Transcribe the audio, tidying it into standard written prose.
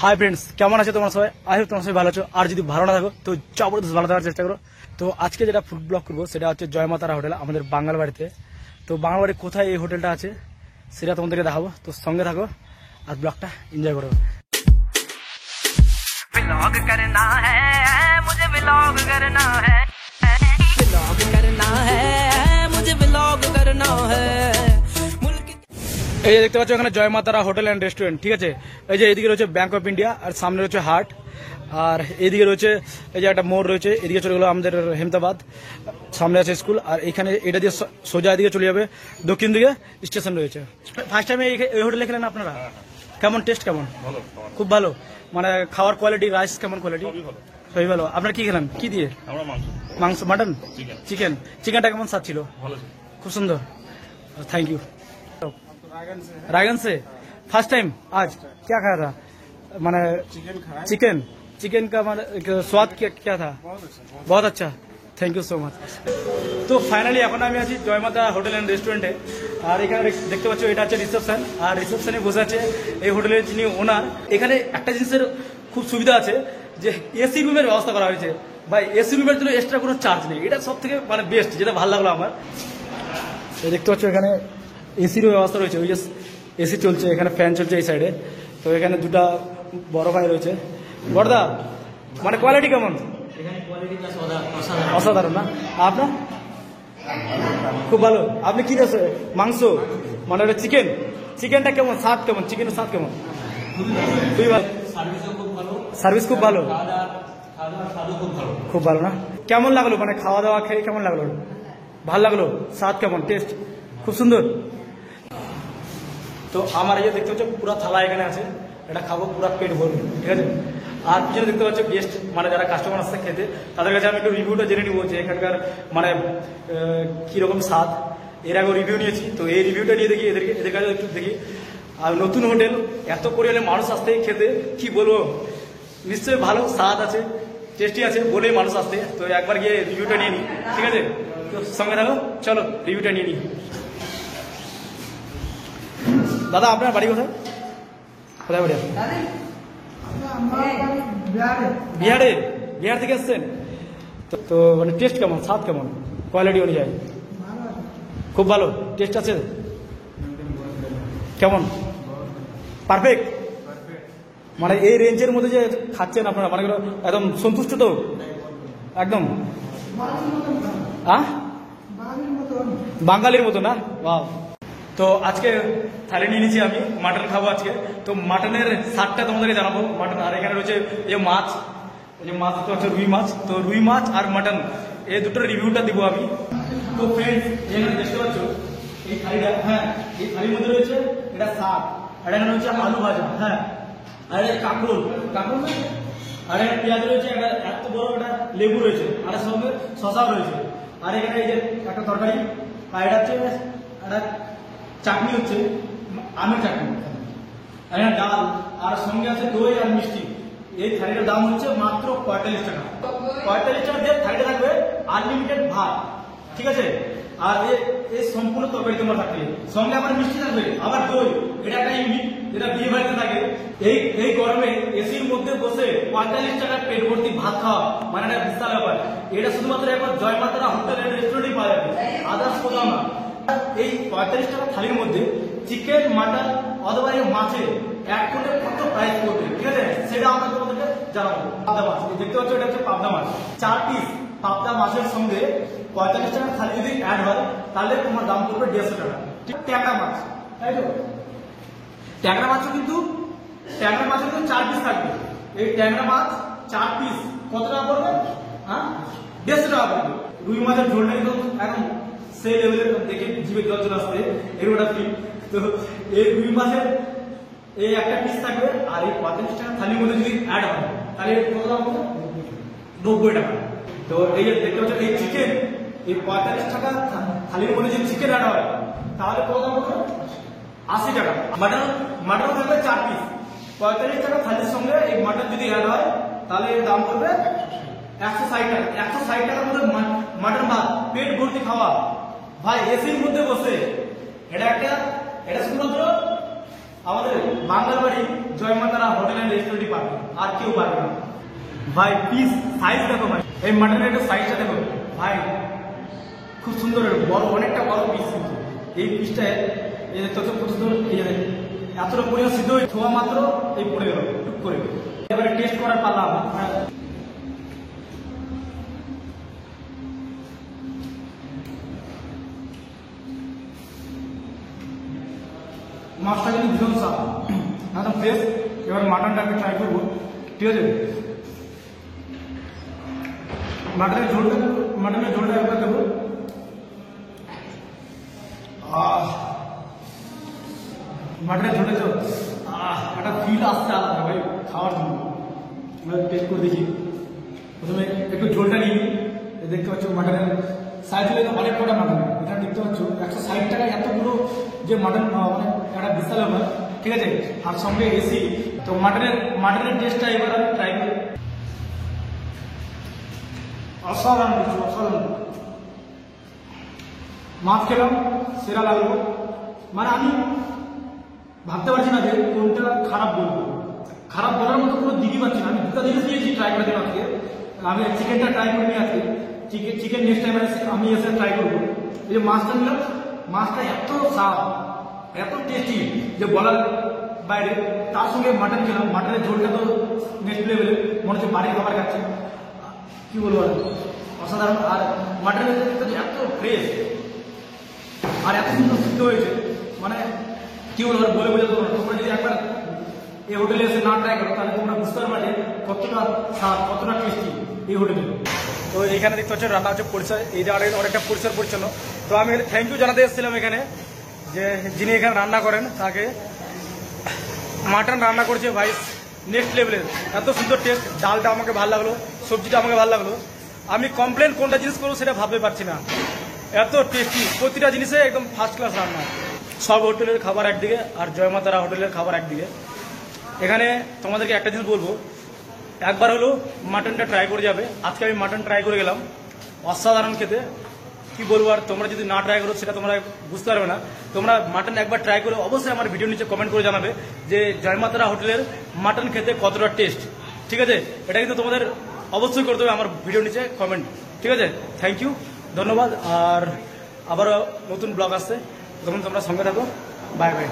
Hi friends, কেমন আছে তোমার সবাই? আই হোপ তোমার সবাই ভালো আছো। আর যদি ভালো না থাকো তো জবরদস্ত ভালো থাকার চেষ্টা করো। তো আজকে যেটা ফুড ব্লগ করবো সেটা হচ্ছে জয়মাতারা হোটেল, আমাদের বাঙাল বাড়িতে। তো বাঙাল বাড়ি কোথায় এই হোটেলটা আছে সেটা তোমাদেরকে দেখাবো। তো সঙ্গে থাকো আর ব্লগটা এনজয় করো। व्लॉग करना है मुझे, व्लॉग करना है, व्लॉग करना है मुझे, व्लॉग करना है। এই যে দেখতে পাচ্ছ এখানে জয়মাতারা হোটেল অ্যান্ড রেস্টুরেন্ট, ঠিক আছে। এই যে এইদিকে রয়েছে ব্যাংক অফ ইন্ডিয়া, আর সামনে রয়েছে হাট, আর এইদিকে রয়েছে এই যে একটা মোড় রয়েছে। এদিকে চলে গেলো আমাদের হেমতাবাদ, সামনে আছে স্কুল, আর এখানে এটা দিয়ে সোজা এদিকে চলে যাবে দক্ষিণ দিকে স্টেশন রয়েছে। ফার্স্ট টাইমে এই হোটেলে খেলেন আপনারা? কেমন টেস্ট? কেমন? খুব ভালো। মানে খাওয়ার কোয়ালিটি, রাইস কেমন কোয়ালিটি? সবই ভালো। আপনার কি খেলেন? কি দিয়ে? মাংস, মাটন, চিকেন। চিকেনটা কেমন স্বাদ ছিল? খুব সুন্দর, थैंक यू। रायगंज से फर्स्ट टाइम आज क्या खाया था? माने चिकन का माने स्वाद क्या था? बहुत अच्छा, थैंक यू सो मच। তো ফাইনালি এখন আমি আছি জয়মাতা হোটেল অ্যান্ড রেস্টুরেন্টে, আর এখানে দেখতে পাচ্ছ এটা হচ্ছে রিসেপশন, আর রিসেপশনে বসে আছে এই হোটেলের যিনি ওনার। এখানে একটা জিনিসের খুব সুবিধা আছে যে এসি রুমের ব্যবস্থা করা হয়েছে। ভাই এসি রুমের জন্য এক্সট্রা কোনো চার্জ নেই, এটা সব থেকে মানে বেস্ট, যেটা ভালো লাগলো আমার। দেখতে পাচ্ছ এখানে এসিরও ব্যবস্থা রয়েছে, ওই যে এসি চলছে, এখানে ফ্যান চলছে এই সাইডে। তো এখানে দুটা বড় ভাই রয়েছে। বড়দা, মানে কোয়ালিটি কেমন? অসাধারণ না? আপনার? খুব ভালো। আপনি কি দিয়েছে? মাংস, মানে ওটা চিকেনটা কেমন? স্বাদ কেমন? চিকেনের স্বাদ কেমন? খুবই ভালো। সার্ভিস খুব ভালো, খুব ভালো না? কেমন লাগলো মানে খাওয়া দাওয়া খেয়ে কেমন লাগলো? ভালো লাগলো? স্বাদ কেমন? টেস্ট খুব সুন্দর। তো আমার এই যে দেখতে পাচ্ছ পুরো থালা এখানে আছে, এটা খাবো পুরো পেট ভরবে, ঠিক আছে। আর পিছনে দেখতে পাচ্ছ গেস্ট, মানে যারা কাস্টমার আসছে খেতে, তাদের কাছে আমি একটু রিভিউটা জেনে নিবো যে এখানকার মানে কীরকম স্বাদ। এর আগে রিভিউ নিয়েছি, তো এই রিভিউটা নিয়ে দেখি এদের কাছে একটু দেখি। আর নতুন হোটেল, এত পরিমাণে মানুষ আসতে খেতে, কি বলবো, নিশ্চয়ই ভালো স্বাদ আছে, টেস্টি আছে বলেই মানুষ আসতে। তো একবার গিয়ে রিভিউটা নিয়ে নিই, ঠিক আছে। তো সঙ্গে থাকো, চলো রিভিউটা নিয়ে নিই। দাদা আপনার বাড়ি কোথায়? কোথায় বাড়ি? বিহারে? বিহার থেকে এসছেন? তো মানে টেস্ট কেমন, স্বাদ কেমন, কোয়ালিটি অনুযায়ী? খুব ভালো টেস্ট আছে? কেমন? পারফেক্ট? মানে এই রেঞ্জের মধ্যে যে খাচ্ছেন আপনারা, মানে একদম সন্তুষ্ট তো একদম? বাঙালির মতো না? বাহ। তো আজকে থালি নিয়ে নিয়েছি আমি, মাটন খাবো আজকে। তো মাটনের স্বাদটা তোমাদেরকে জানাবো। মাটন, আর এখানে রয়েছে এই মাছ, এই যে মাছ তো হচ্ছে রুই মাছ। তো রুই মাছ আর মাটন এই দুটোর রিভিউটা দিব আমি। তো ফ্রেন্ডস এখানে দেখতে পাচ্ছ এই থালিটা, হ্যাঁ এই থালির মধ্যে রয়েছে এটা শাক, আর এখানে রয়েছে আলু ভাজা, হ্যাঁ, আর এটা কাঁকরোল না, আর এখানে পেঁয়াজ রয়েছে, একটা এত বড় একটা লেবু রয়েছে, আর এর সঙ্গে শশাও রয়েছে, আর এখানে এই যে একটা তরকারি, আর এটা হচ্ছে একটা চাটনি, হচ্ছে আমের চাটনি, আর এখানে ডাল, আর সঙ্গে আছে দই আর মিষ্টি। এই থালিটার দাম হচ্ছে মাত্র 45 টাকা। 45 টাকা দিয়ে থালিটা থাকবে আনলিমিটেড ভাত, ঠিক আছে। আর এই সম্পূর্ণ তরকারি তোমার থাকবে, সঙ্গে আবার মিষ্টি থাকবে, আবার দই। এটা একটা ইউনিক, যেটা বিয়ে বাড়িতে থাকে। এই গরমে এসির মধ্যে বসে 45 টাকার পেট ভর্তি ভাত খাওয়া মানে একটা বিশাল ব্যাপার। এটা শুধুমাত্র এখন জয়মাতারা হোটেল এন্ড রেস্টুরেন্টই পাওয়া যাবে, আদার্স কোথাও না। এই 45 টাকা থালির মধ্যে চিকেন, মাটন অথবা এই মাছের এক কোটে কত প্রাইস করবে, ঠিক আছে, সেটা আমরা তোমাদেরকে জানাবো। পাবদা মাছ দেখতে পাচ্ছ, এটা হচ্ছে পাবদা মাছ, 4 পিস পাবদা মাছের সঙ্গে 45 টাকা থালি যদি অ্যাড হয় তাহলে তোমার দাম পড়বে 150 টাকা। ট্যাংরা মাছ, তাই তো? ট্যাংরা মাছও কিন্তু 4 পিস থাকবে। এই ট্যাংরা মাছ 4 পিস কত টাকা পড়বে? হ্যাঁ, 150 টাকা পড়বে। রুই মাছের ঝোলটা কিন্তু একদম সেই লেভেলের, দেখে জিভে জল চলে আসছে এরকম একটা ফিল। তো এই রুই মাছের এই একটা পিস থাকবে, আর এই 45 টাকা থালির মধ্যে যদি অ্যাড হয় তাহলে কত দাম হবে? 90 টাকা। তো এই যে দেখতে পাচ্ছ এই চিকেন, এই 45 টাকা থালির মধ্যে যদি চিকেন অ্যাড হয় তাহলে কত দাম হবে? 80 টাকা। মাটন থাকবে 4 পিস, 45 টাকা থালির সঙ্গে এই মাটন যদি অ্যাড হয় তাহলে এর দাম পড়বে 160 টাকা। 160 টাকার মধ্যে মাটন ভাত পেট ভর্তি খাওয়া, ভাই এসির মধ্যে বসে। এটা শুধুমাত্র আমাদের বাংলার বাড়ি জয়মাতারা হোটেল অ্যান্ড রেস্টুরেন্টই পাবে, আর কেউ পারবে না ভাই। পিস সাইজ দেখো ভাই, এই মাটনের একটু সাইজটা দেখো ভাই, খুব সুন্দর বড়, অনেকটা বড় পিস। কিন্তু এই পিসটা এই দেখতে হচ্ছে খুব সুন্দর, এই এতটা পরিমাণ সিদ্ধ হয়ে ছোঁয়া মাত্র এই পড়ে গেল টুক করে। এবারে টেস্ট করার পারলাম। মাছটা কিন্তু ভীষণ সাফ, একদম ফ্রেশ। এবার মাটনটা আমি ট্রাই করবো, ঠিক আছে? মাটনের ঝোলটা একবার দেবো। মাটনের ঝোলটা তো একটা ফিল আসছে আলাদা ভাই খাওয়ার জন্য। টেস্ট করে দেখি। প্রথমে একটু ঝোলটা নিই। দেখতে পাচ্ছ মাটনের সাইজ হলে অনেক কটা মাটন, এখানে দেখতে পাচ্ছ 160 টাকায় এতগুলো যে মাটন, মানে একটা বিশাল ব্যাপার, ঠিক আছে? আর সঙ্গে এসি। তো মাটনের টেস্টটা এবার আমি ট্রাই করি। অসাধারণ কিছু, অসাধারণ। মাছ খেলাম, সেরা লাগলো। মানে আমি ভাবতে পারছি না যে কোনটা খারাপ বলবো। খারাপ বলার মতো কোনো দিকই পাচ্ছি না। আমি দুটো জিনিস নিয়েছি ট্রাই করে দেবো আজকে। আমি চিকেনটা ট্রাই করে নিয়ে আজকে। চিকেন নেক্সট টাইম আমি এসে ট্রাই করবো। এই যে মাছটা নিলাম, মাছটা এত স্বাদ, এত টেস্টি যে বলার বাইরে। তার সঙ্গে মাটন খেলাম, মাটনের ঝোলটা তো নেক্সট লেভেলে, মনে হচ্ছে বাড়ির খাবার খাচ্ছি। কি বলবো আর, অসাধারণ। আর মাটনের এত ফ্রেশ আর এত সুন্দর সিদ্ধ হয়েছে, মানে কি বলবো আর বলে বোঝাতে পারবো। তোমরা যদি একবার এই হোটেলে এসে না ট্রাই করো তাহলে তোমরা বুঝতে পারবে যে কতটা স্বাদ, কতটা টেস্টি এই হোটেলে। তো এইখানে দেখতে পাচ্ছ রান্না হচ্ছে পরিষ্কার, এই জায়গাটা অনেকটা পরিষ্কার পরিচ্ছন্ন। তো আমি থ্যাংক ইউ জানাতে এসেছিলাম এখানে, যে যিনি এখানে রান্না করেন তাকে। মাটন রান্না করছে ভাই নেক্সট লেভেলের, এত সুন্দর টেস্ট। ডালটা আমাকে ভালো লাগলো, সবজিটা আমাকে ভালো লাগলো। আমি কমপ্লেন কোনটা জিনিস করবো সেটা ভাবতে পারছি না, এত টেস্টি। প্রতিটা জিনিসে একদম ফার্স্ট ক্লাস রান্না। সব হোটেলের খাবার একদিকে আর জয়মাতারা হোটেলের খাবার একদিকে। এখানে তোমাদেরকে একটা জিনিস বলবো, একবার হলো মাটনটা ট্রাই করে যাবে। আজকে আমি মাটন ট্রাই করে গেলাম, অসাধারণ খেতে। কি বলবো আর, তোমরা যদি না ট্রাই করো সেটা তোমরা বুঝতে পারবে না। তোমরা মাটন একবার ট্রাই করে অবশ্যই আমার ভিডিও নিচে কমেন্ট করে জানাবে যে জয়মাতারা হোটেলের মাটন খেতে কতটা টেস্ট, ঠিক আছে? এটা কিন্তু তোমাদের অবশ্যই করতে হবে আমার ভিডিও নিচে কমেন্ট, ঠিক আছে? থ্যাংক ইউ, ধন্যবাদ। আর আবারও নতুন ব্লগ আসছে, তখন তোমরা সঙ্গে থাকো। Bye bye.